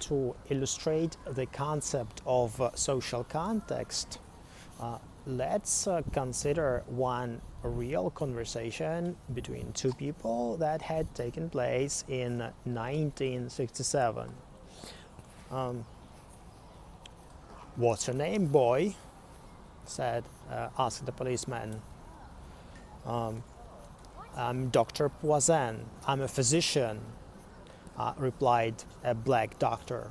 to illustrate the concept of social context, let's consider one real conversation between two people that had taken place in 1967. What's your name, boy? Asked the policeman. I'm Dr. Poisson. I'm a physician, replied a black doctor.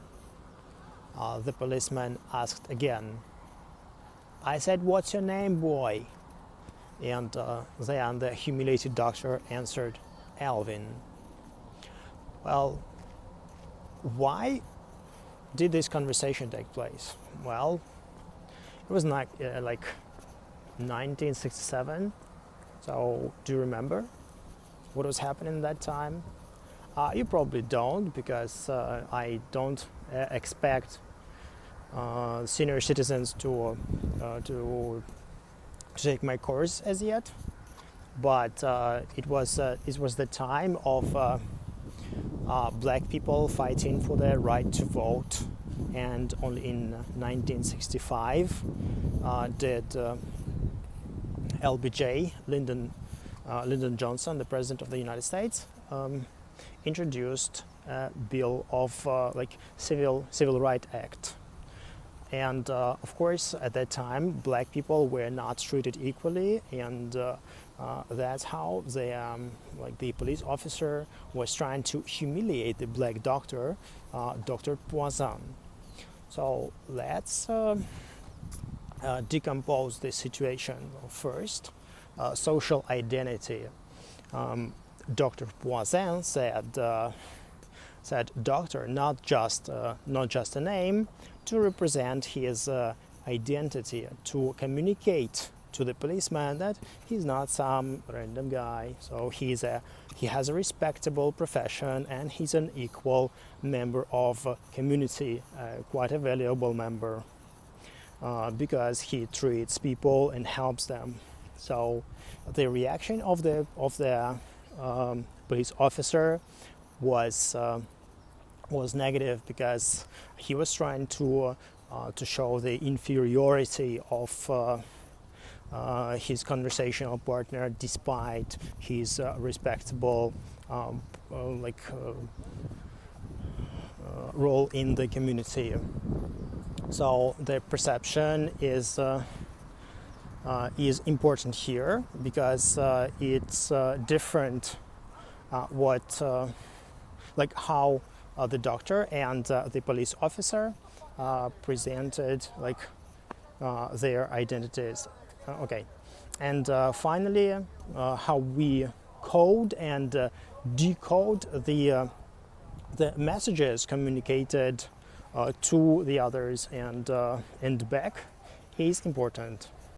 The policeman asked again. I said, what's your name, boy? And then the humiliated doctor answered, Alvin. Well, why did this conversation take place? Well, it was like 1967. So, do you remember what was happening at that time? You probably don't, because I don't expect senior citizens to take my course as yet. But it was the time of black people fighting for their right to vote, and only in 1965 did LBJ, Lyndon Johnson, the President of the United States, introduced a bill of Civil Rights Act. And of course, at that time, black people were not treated equally, and that's how the police officer was trying to humiliate the black doctor, Dr. Poisson. So let's decompose this situation. First, social identity. Dr. Poisson said, doctor, not just a name, to represent his identity, to communicate to the policeman that he's not some random guy. So he has a respectable profession, and he's an equal member of a community, quite a valuable member, because he treats people and helps them. So the reaction of the police officer was negative, because he was trying to show the inferiority of his conversational partner, despite his respectable role in the community. So the perception is important here, because it's different how the doctor and the police officer presented their identities. Okay, and finally, how we code and decode the messages communicated to the others and back is important.